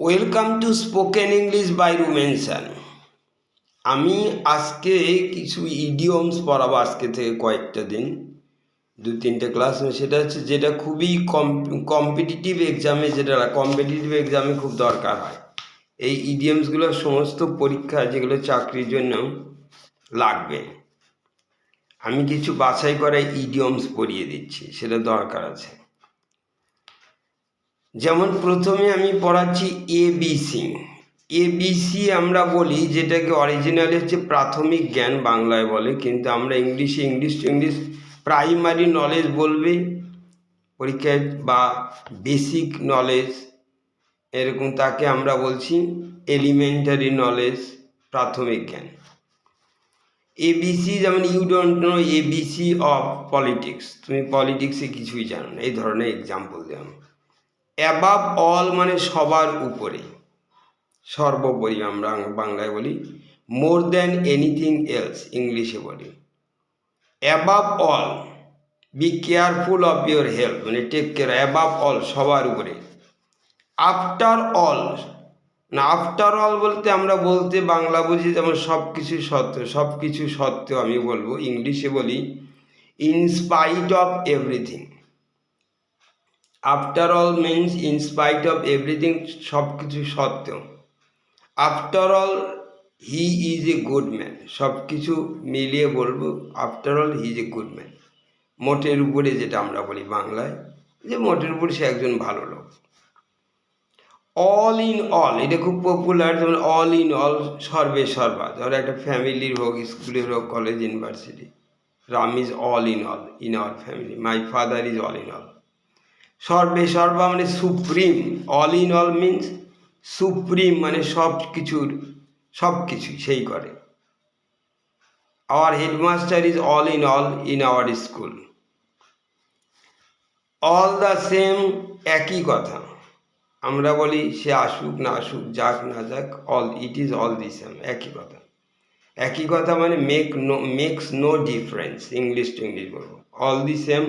Welcome to spoken English by রুমেনশান। আমি আজকে কিছু ইডিয়মস পড়াবো আজকে থেকে কয়েকটা দিন, 2-3টে ক্লাস। সেটা হচ্ছে যেটা খুবই কম্পিটিটিভ এক্সামে খুব দরকার হয়। এই ইডিয়মসগুলো সমস্ত পরীক্ষা যেগুলো চাকরির জন্য লাগবে। আমি কিছু বাছাই করা ইডিয়মস পড়িয়ে দিচ্ছি, সেটা দরকার আছে। যেমন প্রথমে আমি পড়াচ্ছি এবিসি। এবিসি আমরা বলি, যেটাকে অরিজিনালি হচ্ছে প্রাথমিক জ্ঞান বাংলায় বলে, কিন্তু আমরা ইংলিশ প্রাইমারি নলেজ বলবে পরীক্ষায়, বা বেসিক নলেজ এরকম, তাকে আমরা বলছি এলিমেন্টারি নলেজ, প্রাথমিক জ্ঞান। এবিসি যেমন you don't know ABC of politics, তুমি পলিটিক্সে কিছুই জানো না, এই ধরনের এক্সাম্পল দিলাম। অ্যাবাভ অল মানে সবার উপরে, সর্বোপরি আমরা বাংলায় বলি। মোর দ্যান এনিথিং এলস ইংলিশে বলি। Above all be careful of your health মানে টেক কেয়ার, অ্যাবাভ অল সবার উপরে। আফটার অল না, আফটার অল বলতে আমরা বলতে বাংলা বুঝি যেমন সব কিছু সত্ত্বেও আমি বলবো, ইংলিশে বলি in spite of everything. After all means in spite of everything, সব কিছু সত্ত্বেও। After all he is a good man, সব কিছু মিলিয়ে বলবো after all he is a good man. মোটের উপরে যেটা আমরা বলি বাংলায়, যে মোটের উপরে সে একজন ভালো লোক। অল ইন অল এটা খুব পপুলার, যেমন অল ইন অল সর্বে সর্বা। ধরো একটা ফ্যামিলির হোক, স্কুলের হোক, college, university. Ram is all in our family, my father is all in all. সর্বে সর্বা মানে supreme, all in all means supreme মানে সব কিছুই সেই করে। Our headmaster is all in our school. All the same একই কথা, আমরা বলি সে আসুক না আসুক, যাক না যাক, it is all the same, একই কথা মানে makes no difference, English to English বলবো। অল দি সেম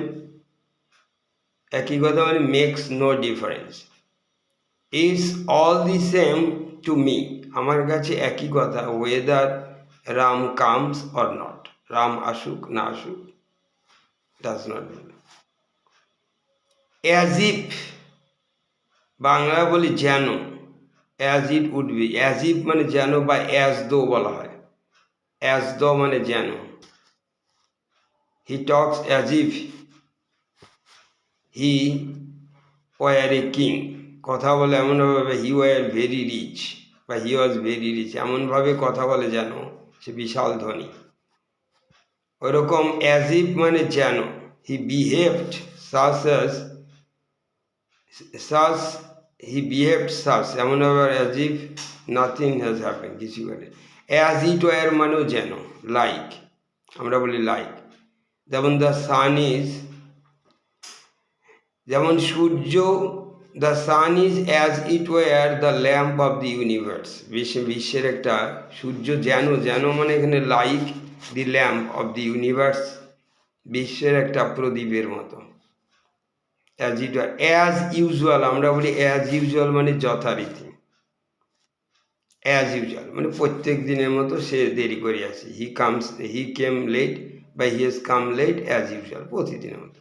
একই কথা মানে makes no difference. Is all the same to me আমার কাছে একই কথা, whether Ram comes or not, Ram আসুক না আসুক, does not matter. As if Bangla বলি যেন, as it would be, as if মানে যেন, বা অ্যাজ দো বলা হয়। অ্যাজ দো মানে যেন। He talks as if he were a king, কথা বলে এমনভাবে হি ওয়ার ভেরি রিচ, বা হি ওয়াজ ভেরি রিচ, এমনভাবে কথা বলে যেন সে বিশাল ধনী। ওইরকম অ্যাজ ইফ মানে যেন, হি বিহেভড সাস এমনভাবে, as if nothing has happen, কিছু করে। অ্যাজ ইট ওয়ার মানেও যেন, লাইক, আমরা বলি লাইক। যেমন দ্য সান ইজ, যেমন সূর্য, the sun is as it were the lamp of the universe, বিশ্বের একটা সূর্য যেন মানে এখানে like the lamp of the universe, বিশ্বের একটা প্রদীপের মতো। As it were, as usual আমরা বলি, অ্যাজ ইউজুয়াল মানে যথারীতি। অ্যাজ ইউজুয়াল মানে প্রত্যেক দিনের মতো সে দেরি করে আসে। হি কেম লেট বা he has come late as usual, প্রতিদিনের মতো।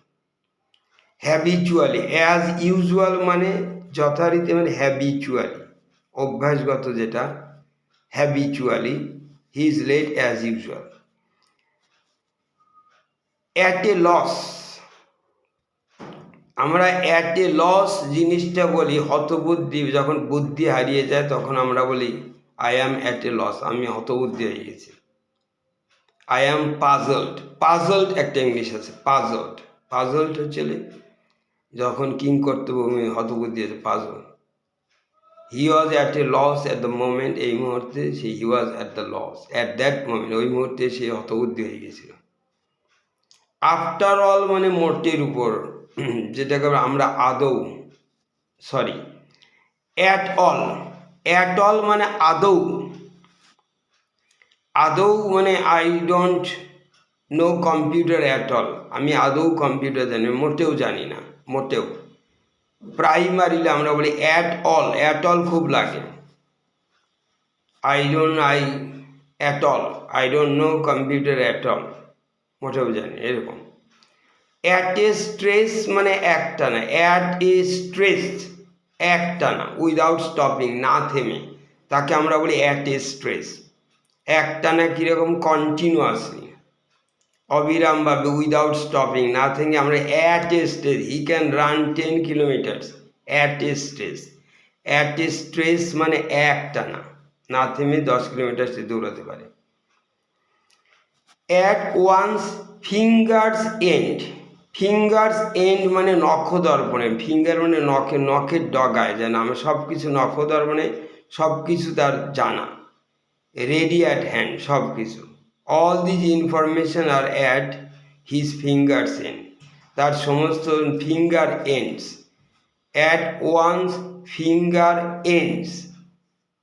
হ্যাবিচুয়ালি, অ্যাজ ইউজুয়াল মানে যথারীতি, মানে হ্যাবিচুয়ালি অভ্যাসগত যেটা, habitually he is late as usual. At a loss, আমরা অ্যাট এ লস জিনিসটা বলি হতবুদ্ধি, যখন বুদ্ধি হারিয়ে যায় তখন আমরা বলি I am at a loss, আমি হতবুদ্ধি হয়ে গেছি। আই অ্যাম পাজলড একটা ইংলিশ আছে, পাজলড হচ্ছে যখন কিংকর্তব্য হতবুদ্ধি আছে, puzzle. He was at a loss at the moment, এই মুহূর্তে he was at the loss at that moment, ওই মুহূর্তে সে হতবুদ্ধি হয়ে গেছিল। আফটার অল মানে মোটের উপর, যেটাকে আমরা অ্যাট অল মানে আদৌ মানে I don't know computer at all, আমি আদৌ কম্পিউটার জানি, মোটেও জানি না, মোটেও। প্রাইমারিলি আমরা বলি অ্যাট অল খুব লাগে। At all, I don't know computer at all, মোটেও জানি, এরকম। অ্যাট এ স্ট্রেস মানে একটানা, অ্যাট এ স্ট্রেস একটানা, উইদাউট স্টপিং, না থেমে, তাকে আমরা বলি অ্যাট এ স্ট্রেস। একটানা কীরকম? কন্টিনিউয়াসলি, অবিরামভাবে, উইদাউট স্টপিং, না থেকে আমরা at a stress, he can run 10 kilometres at a stress. At a stress মানে একটানা, না থেমে 10 কিলোমিটার সে দৌড়াতে পারে। At one's fingers end, fingers end মানে নখদর্পণে, ফিঙ্গার মানে নখের ডগায়, যেন আমরা সব কিছু নখদর্পণে সব কিছু তার জানা, রেডি অ্যাট হ্যান্ড, সব কিছু। All this information are at his fingers end, তার সমস্ত finger ends. At one's finger ends,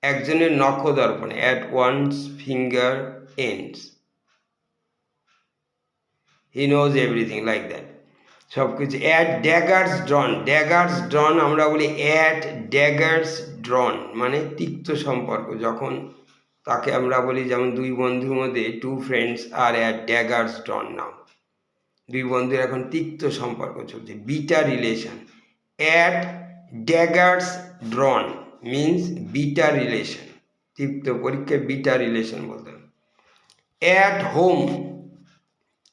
একজনের নখদর্পণে, at one's finger ends, he knows everything, like that, সব কিছু। At daggers drawn, daggers drawn আমরা বলি অ্যাট ড্যাগার্স ড্রন, মানে তিক্ত সম্পর্ক, যখন তাকে আমরা বলি, যেমন দুই বন্ধুর মধ্যে, two friends are at daggers drawn now, দুই বন্ধুর এখন তিক্ত সম্পর্ক চলছে, bitter relation. At daggers drawn means bitter relation, তিক্ত পরীক্ষায় বিটার রিলেশন বলতে। অ্যাট হোম,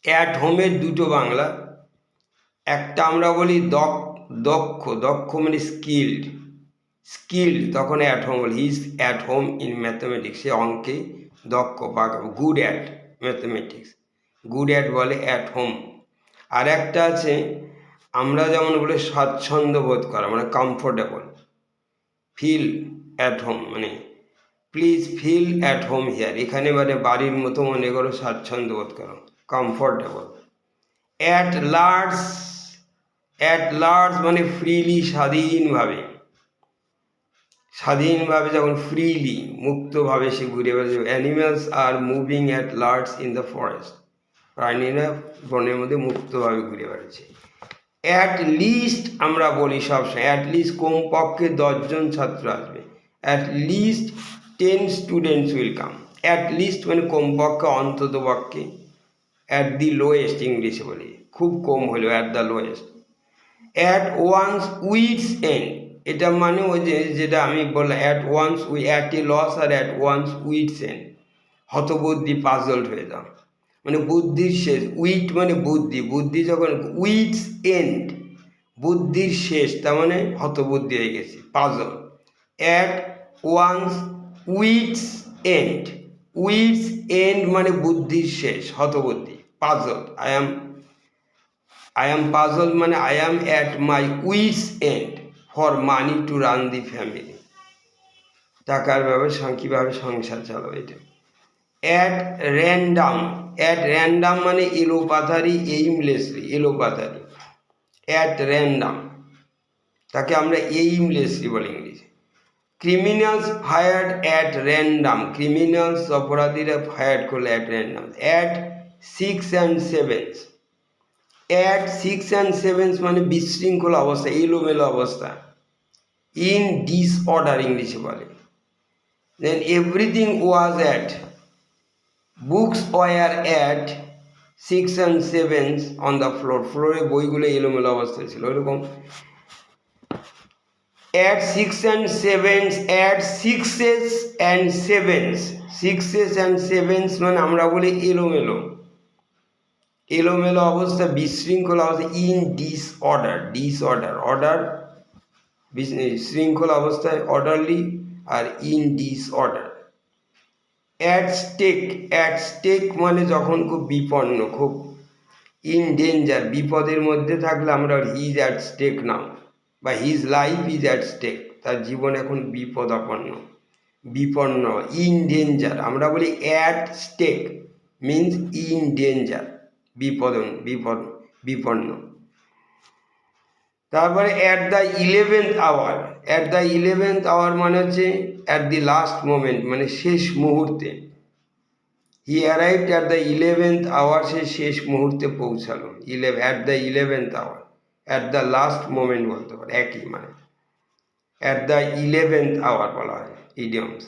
অ্যাট হোমের দুটো বাংলা, একটা আমরা বলি দক্ষ মানে স্কিল্ড, তখন অ্যাট হোম বলি, his at home in mathematics, সে অঙ্কে দক্ষ, good at mathematics, good at বলে অ্যাট হোম। আর একটা আছে আমরা যেমন বলি স্বাচ্ছন্দ্য বোধ করা, মানে কমফোর্টেবল, ফিল অ্যাট হোম, মানে please feel at home here, এখানে মানে বাড়ির মতো মনে করো, স্বাচ্ছন্দ্য বোধ করো, কমফোর্টেবল। অ্যাট লার্জ মানে ফ্রিলি, স্বাধীনভাবে যখন ফ্রিলি, মুক্তভাবে সে ঘুরে বেড়াচ্ছে। Animals are moving at large in the forest, প্রাণীরা বনের মধ্যে মুক্তভাবে ঘুরে বেড়াচ্ছে। অ্যাট লিস্ট আমরা বলি সবসময়, অ্যাট লিস্ট কমপক্ষে 10 জন ছাত্র আসবে, at least 10 students will come. At least মানে কমপক্ষে, অন্তত পক্ষে। অ্যাট দি লোয়েস্ট ইংলিশে বলি, খুব কম হলেও, at the lowest. At one's wits end, এটা মানে ওই যেটা আমি বললাম, at one's at a loss আর অ্যাট ওয়ান্স উইটস এন্ড, হতবুদ্ধি, পাজলড হয়ে যাও, মানে বুদ্ধির শেষ। উইট মানে বুদ্ধি যখন, উইটস এন্ড বুদ্ধির শেষ, তার মানে হতবুদ্ধি হয়ে গেছি, puzzle. At one's wits and মানে বুদ্ধির শেষ, হতবুদ্ধি, পাজল। I am puzzled মানে I am at my wit's end for money to run the family, টাকার ব্যবস্থা কীভাবে সংসার চালাবে, এটা। অ্যাট র্যান্ডাম মানে এলোপাথারি, এইমলেসলি, এলোপাথারি, অ্যাট র্যান্ডাম, তাকে আমরা এইমলেসলি বলি ইংলিশে। Criminals fired at random, criminals অপরাধীরা ফায়ার করলে at random. At 6 and 7, at 6 and 7 মানে বিশৃঙ্খল অবস্থা, এলোমেলো অবস্থা, ইন ডিসঅর্ডার ইংলিশে বলে। Then everything was at, books were at 6 and 7 on the ফ্লোরে বইগুলো এলোমেলো অবস্থায় ছিল, ওইরকম। At 6 and 7, at 6s and 7s, 6s and 7s মানে আমরা বলি এলোমেলো অবস্থা, বিশৃঙ্খল অবস্থা, ইন ডিসঅর্ডার, শৃঙ্খলা অবস্থায় অর্ডারলি, আর ইন ডিসঅর্ডার। অ্যাট স্টেক মানে যখন খুব বিপন্ন, খুব ইন ডেঞ্জার, বিপদের মধ্যে থাকলে আমরা হিজ অ্যাট স্টেক নাও, বা his life is at stake, তার জীবন এখন বিপন্ন, ইন ডেঞ্জার আমরা বলি at stake means in danger, বিপন্ন। তারপরে অ্যাট দ্য 11th আওয়ার মানে হচ্ছে অ্যাট দি লাস্ট মোমেন্ট, মানে শেষ মুহূর্তে। He arrived at the 11th hour, সে শেষ মুহূর্তে পৌঁছালো, at the 11th hour, at the last moment বলতে পারে, একই মানে অ্যাট দ্য 11th আওয়ার বলা হয় idioms.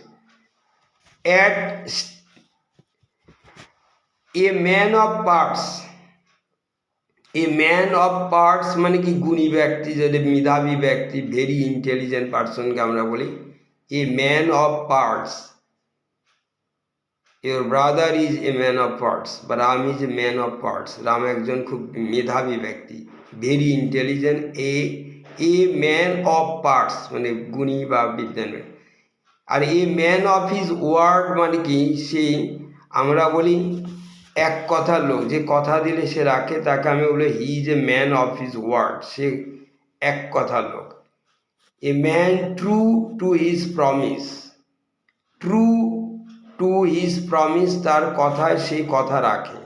At a man of parts, A man of parts মানে কি গুণী ব্যক্তি, যদি মেধাবী ব্যক্তি, ভেরি ইন্টেলিজেন্ট পার্সনকে আমরা বলি a man of parts. Your brother is a man of parts বা Ram is a man of parts, Ram একজন খুব মেধাবী ব্যক্তি, very intelligent, a man of parts মানে গুণী বা বিদ্যান। আর a man of his word মানে কি সে, আমরা বলি এক কথার লোক, যে কথা দিলে সে রাখে তাকে আমি বলি he is a man of his word, সে এক কথার লোক। A man true to his promise, true to his promise, তার কথায় সে কথা রাখে,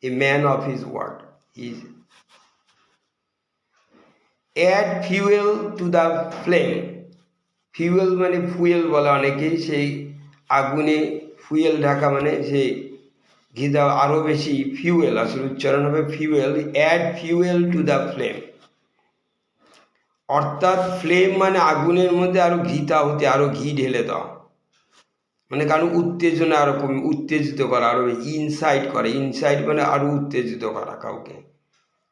a man of his word is. Add fuel to the flame, fuel মানে ফুয়েল বলে অনেকেই, সেই আগুনে ফুয়েল ঢাকা মানে সে ঘি দেওয়া, আরও বেশি ফিউয়েল, আসলে উচ্চারণ হবে fuel. Add fuel to the flame, অর্থাৎ ফ্লেম মানে আগুনের মধ্যে আরও ঘিতা হতে, আরও ঘি ঢেলে দেওয়া, মানে কারণ উত্তেজনা আরও উত্তেজিত করা, আরও ইনসাইট করে, ইনসাইট মানে আরও উত্তেজিত করা কাউকে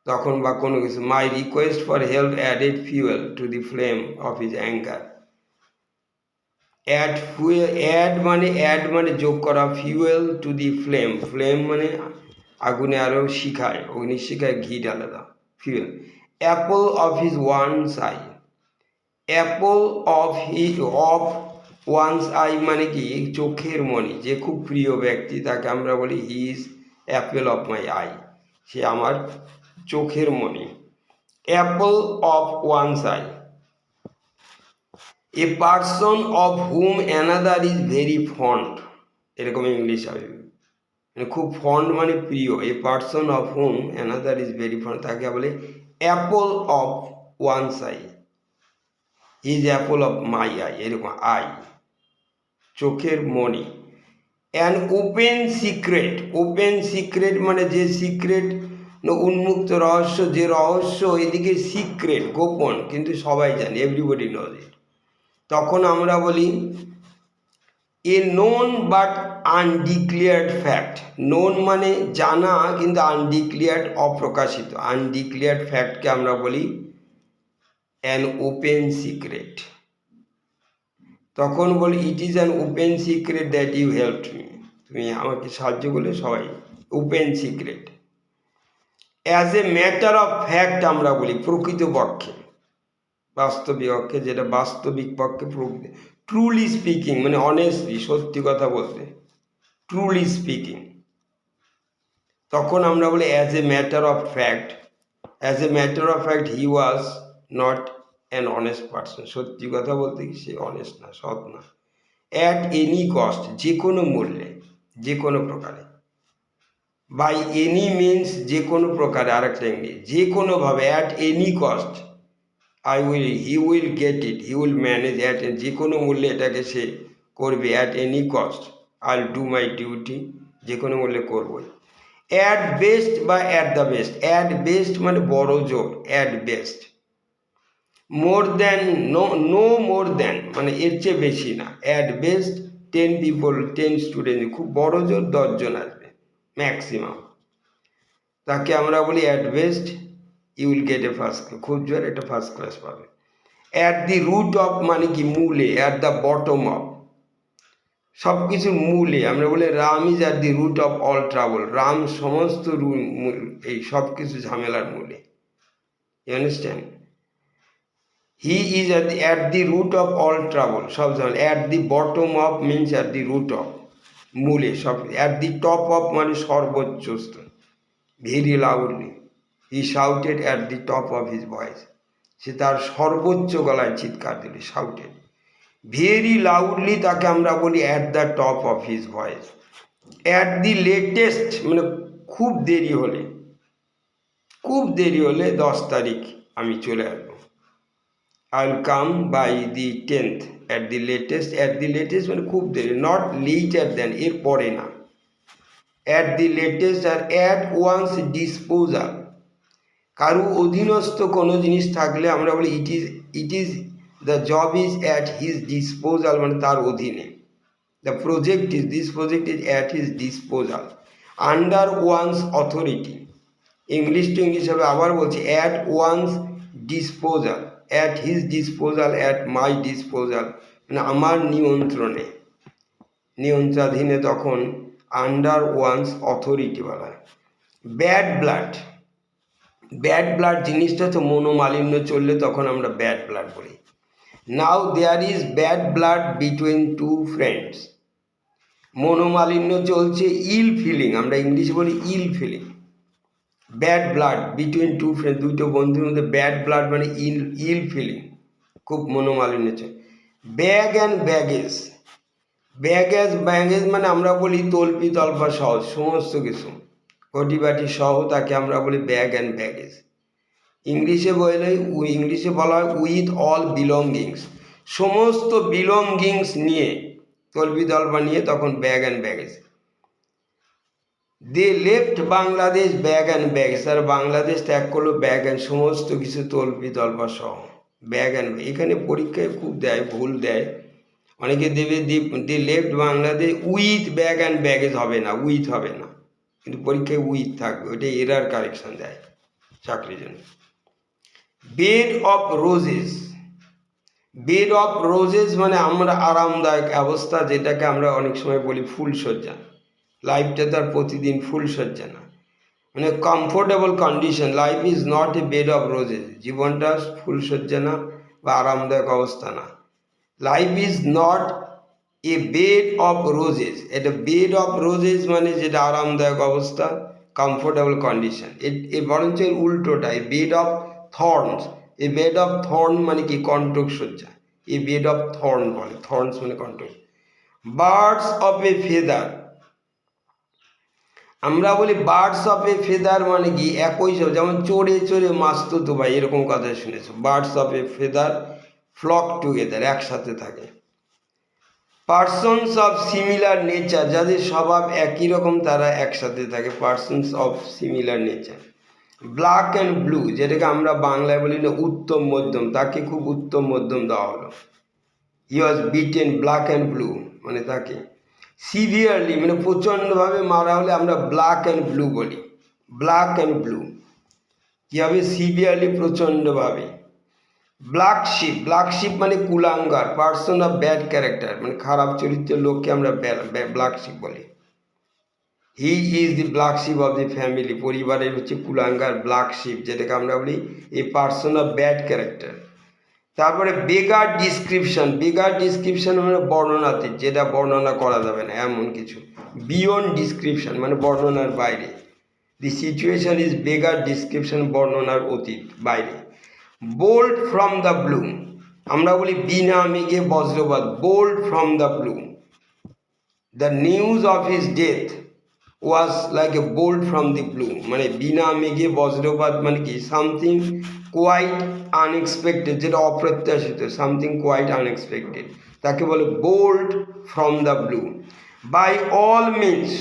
তখন বা কোনো কিছু। My request for help added fuel to the flame of his anger. Add মানে যোগ করা, fuel to the flame, flame মানে আগুনে আরও শিখায়, অগ্নি শিখায় ঘি ঢালে দাও, fuel. Apple of his one's eye, apple of one's eye মানে কি চোখের মণি, যে খুব প্রিয় ব্যক্তি তাকে আমরা বলি he is apple of my eye, সে আমার চোখের মণি। Apple of one's eye, a person of whom another is very fond, এরকম ইংলিশ হবে, মানে খুব ফন্ড মানে প্রিয়, a person of whom another is very fond, তাকে বলে apple of one's eye, is apple of my eye, এরকম eye চোখের মণি। An open secret, open secret মানে যে সিক্রেট উন্মুক্ত রহস্য, যে রহস্য এদিকে সিক্রেট গোপন কিন্তু সবাই জানে, এভরিবডি নোজ ইট, তখন আমরা বলি এ নোন বাট আনডিক্লেয়ার্ড ফ্যাক্ট। নোন মানে জানা কিন্তু আনডিক্লেয়ার্ড অপ্রকাশিত, আনডিক্লেয়ার্ড ফ্যাক্টকে আমরা বলি অ্যান ওপেন সিক্রেট। তখন বলি it is an open secret that you helped me, তুমি আমাকে সাহায্য করলে, সবাই open secret. As a matter of fact আমরা বলি প্রকৃতপক্ষে, বাস্তবিক পক্ষে, যেটা বাস্তবিক পক্ষে প্রকৃতি। ট্রুলি স্পিকিং মানে অনেস্টলি, সত্যি কথা বলতে, ট্রুলি স্পিকিং, তখন আমরা বলি as a matter of fact, as a matter of fact he was not an honest person, সত্যি কথা বলতে কি সে অনেস্ট না, সৎ না। অ্যাট এনি কস্ট, যে কোনো মূল্যে, যে কোনো প্রকারে। বাই এনি মিনস যে কোনো প্রকারে, আরেকটা ইংলিশ, যে কোনোভাবে, at any cost, he will get it, he will manage, at যে কোনো মূল্যে এটাকে সে করবে, at any cost I will do my duty, যে কোনো মূল্যে করবই। অ্যাট বেস্ট বা at the best, at best মানে বড় জোর, at best. More than, no more than মানে এর চেয়ে বেশি না, অ্যাট বেস্ট 10 পিপল, 10 স্টুডেন্ট, খুব বড় জোর 10 জন আসবে ম্যাক্সিমাম, তাকে আমরা বলি at best you will get a first class, খুব জোর একটা ফার্স্ট ক্লাস পাবে। অ্যাট দি রুট অফ মানে কি মূলে, অ্যাট দ্য বটম অফ, সব কিছুর মূলে, আমরা বলি Ram is at the root of all trouble, Ram সমস্ত এই সব কিছু ঝামেলার মূলে, you understand. He is at the root of all trouble, সব ঝামেলা। At the bottom of means at the root of, মূলে সব। অ্যাট দি টপ অফ মানে সর্বোচ্চ স্তর, very loudly he shouted at the top of his voice, সে তার সর্বোচ্চ গলায় চিৎকার দিল, শাউটেড ভেরি লাউডলি, তাকে আমরা বলি at the top of his voice. At the latest মানে খুব দেরি হলে, খুব দেরি হলে 10 তারিখ আমি চলে আসবো, I will come by the 10th, at the latest, at the latest মানে খুব দেরি, নট লেটার দেন, এর পরে না, অ্যাট দি লেটেস্ট। আর অ্যাট ওয়ান্স ডিসপোজাল, কারু অধীনস্থ কোনো জিনিস থাকলে আমরা বলি it is the job is at his disposal, মানে তার অধীনে। The project is this project is at his disposal, under one's authority. English to English হবে, আবার বলছি at one's disposal, at his disposal, at my disposal, মানে আমার নিয়ন্ত্রণে, নিয়ন্ত্রণাধীনে, তখন আন্ডার ওয়ানস অথরিটি বলা হয়। ব্যাড ব্লাড, ব্যাড ব্লাড জিনিসটা হচ্ছে মনোমালিন্য চললে তখন আমরা ব্যাড ব্লাড বলি। Now there is bad blood between two friends, মনোমালিন্য চলছে, ইল ফিলিং, আমরা ইংলিশে বলি ill feeling. Bad blood between two friend, দুটো বন্ধুর মধ্যে ব্যাড ব্লাড মানে ইল ফিলিং, খুব মনোমালিন্য চলছে। ব্যাগ অ্যান্ড ব্যাগেজ, ব্যাগেজ মানে আমরা বলি তল্পি তল্পা সহ সমস্ত কিছু, ঘটিবাটি সহ, তাকে আমরা বলি ব্যাগ অ্যান্ড ব্যাগেজ। ইংলিশে বলা হয় উইথ অল বিলঙ্গিংস, সমস্ত বিলঙ্গিংস নিয়ে, তল্পি তল্পা নিয়ে, তখন bag and baggage. They left Bangladesh bag and baggage, তারা বাংলাদেশ ত্যাগ করলো ব্যাগ অ্যান্ড, সমস্ত কিছু তল্পি তল্পা সহ, ব্যাগ অ্যান্ড। এখানে পরীক্ষায় খুব দেয়, ভুল দেয়, অনেকে দেবে the left Bangladesh with bag and baggage, হবে না, উইথ হবে না, কিন্তু পরীক্ষায় উইথ থাকবে, ওইটা এরার কারেকশন দেয় চাকরির জন্য। Bed of roses, bed of roses মানে আমরা আরামদায়ক অবস্থা, যেটাকে আমরা অনেক সময় বলি ফুলশয্যা। লাইফটা তার প্রতিদিন ফুলশয্যা না, মানে comfortable condition. Life is not a bed of roses, জীবনটা ফুলশয্যা না বা আরামদায়ক অবস্থা না। Life is not a bed of roses, এটা বেড অফ রোজেস মানে যেটা আরামদায়ক অবস্থা, কমফোর্টেবল কন্ডিশন। এ বরঞ্চ এর উল্টোটা, a bed of thorns, a bed of thorn মানে কি কণ্টক সজ্জা, এ বেড অফ থর্ন বলে, থর্নস মানে কণ্টক। বার্ডস অফ এ ফেদার, আমরা বলি বার্ডস অফ এ ফেদার মানে কি একই সব, যেমন চড়ে চড়ে মাস্তুতো ভাই, এরকম কথা শুনেছো। Birds of a feather flock together, একসাথে থাকে। পার্সনস অফ সিমিলার নেচার, যাদের স্বভাব একই রকম তারা একসাথে থাকে, persons of similar nature. Black and blue, যেটাকে আমরা বাংলায় বলি না উত্তম মধ্যম, তাকে খুব উত্তম মধ্যম দেওয়া হলো। হি ওয়াজ বিটেন, ব্ল্যাক অ্যান্ড ব্লু মানে তাকে। সিভিয়ারলি মানে প্রচণ্ডভাবে মারা হলে আমরা ব্ল্যাক অ্যান্ড ব্লু বলি, ব্ল্যাক অ্যান্ড ব্লু। কী হবে? সিভিয়ারলি, প্রচণ্ডভাবে। ব্ল্যাক শিপ, ব্ল্যাক শিপ মানে কুলাঙ্গার, পার্সন অফ ব্যাড ক্যারেক্টার মানে খারাপ চরিত্রের লোককে আমরা ব্ল্যাক শিপ বলি। He is the black sheep of the family, পরিবারের হচ্ছে কুলাঙ্গার, ব্ল্যাক শিপ, যেটাকে আমরা বলি a person of bad character. তারপরে বেগার ডিসক্রিপশন, বেগার ডিসক্রিপশন মানে বর্ণনাতীত, যেটা বর্ণনা করা যাবে না এমন কিছু। বিয়ন্ড ডিসক্রিপশন মানে বর্ণনার বাইরে। দি সিচুয়েশন ইজ বেগার ডিসক্রিপশন, বর্ণনার অতীত, বাইরে। বোল্ড ফ্রম দ্য ব্লু, আমরা বলি বিনা মেঘে বজ্রপাত, bold from the blue. The news of his death was like a bold from the blue, মানে বিনা মেঘে বজ্রপাত মানে কি সামথিং কোয়াইট আনএক্সপেক্টেড, যেটা অপ্রত্যাশিত, সামথিং কোয়াইট আনএক্সপেক্টেড, তাকে বলে bold from the blue. By all means,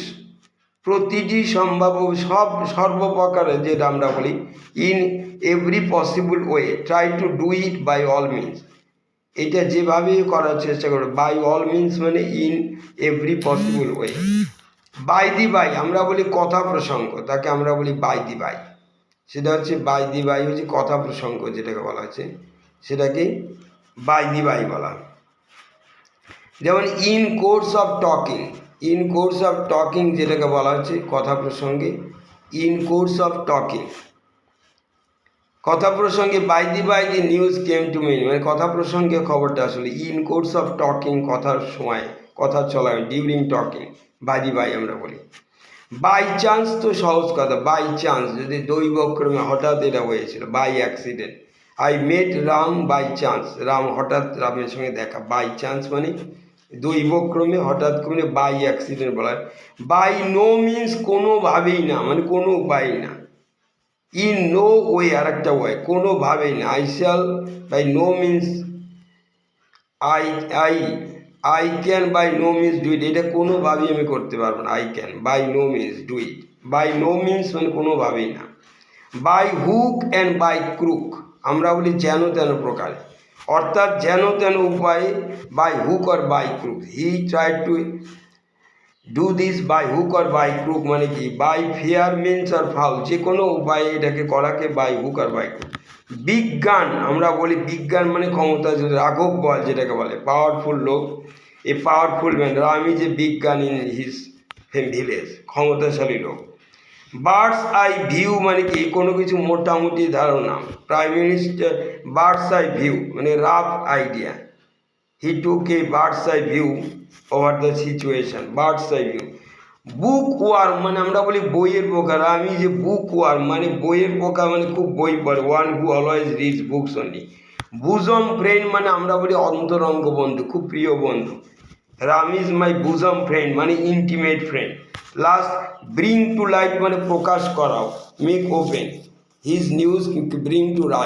প্রতিটি সম্ভাব্য, সর্বপ্রকারে, যেটা আমরা বলি in every possible way, try to do it by all means, এটা যেভাবে করার চেষ্টা করবে। বাই অল মিনস মানে in every possible way. By the by, আমরা বলি কথা প্রসঙ্গ, তাকে আমরা বলি বাই দি বাই, সেটা হচ্ছে বাই দি বাই হচ্ছে কথা প্রসঙ্গ, যেটাকে বলা হচ্ছে সেটাকে বাই দি বাই বলা। যেমন in course of talking, in course of talking যেটাকে বলা হচ্ছে কথা প্রসঙ্গে, ইন কোর্স অফ টকিং, কথা প্রসঙ্গে। By the news came to me, মানে কথা প্রসঙ্গে খবরটা আসলে। ইন কোর্স অফ টকিং কথার সময়, কথা চলা, during talking, by the by আমরা বলি। বাই চান্স তো সহজ কথা, বাই চান্স যদি দৈবক্রমে হঠাৎ এটা হয়েছিল, by accident. I met Ram by chance, Ram হঠাৎ রামের সঙ্গে দেখা, বাই চান্স মানে দৈবক্রমে, হঠাৎ করে, বাই অ্যাক্সিডেন্ট বলা হয়। বাই নো মিনস কোনোভাবেই না, মানে কোনো উপায় না। ইন নো ওয়ে আর একটা ওয়ে, কোনোভাবেই না। I shall by no means, I can by no means do it, এটা কোনোভাবেই আমি করতে পারবো না। I can by no means do it, by no means মানে কোনোভাবেই না। By hook and by crook, আমরা বলি যেন তেন প্রকার, অর্থাৎ যেন তেন উপায়ে, by hook or by crook, he try to do this by hook or by crook, মানে কি by fair means or foul, যে কোনো উপায়ে এটাকে করাকে বাই হুক আর বাই ক্রুক। বিজ্ঞান, আমরা বলি বিজ্ঞান মানে ক্ষমতা, রাঘব বল যেটাকে বলে, পাওয়ারফুল লোক, a powerful man, Ram is এ বিজ্ঞান ইন হিজ ভিলেজ, ক্ষমতাশালী লোক। বার্ডস আই ভিউ মানে কি কোনো কিছু মোটামুটি ধারণা, prime minister bird's eye view মানে rough idea, he took a bird's eye view over the situation, bird's eye view. Bookworm মানে আমরা বলি বইয়ের পোকা, আমি যে বুক ওয়ার্ম মানে বইয়ের পোকা মানে খুব বই পড়ে, one who always reads books only. Bosom friend মানে আমরা বলি অন্তরঙ্গ বন্ধু, খুব প্রিয় বন্ধু, Ram is my bosom friend মানে intimate friend. Last bring to light মানে প্রকাশ করাও, make open, his news bring to light.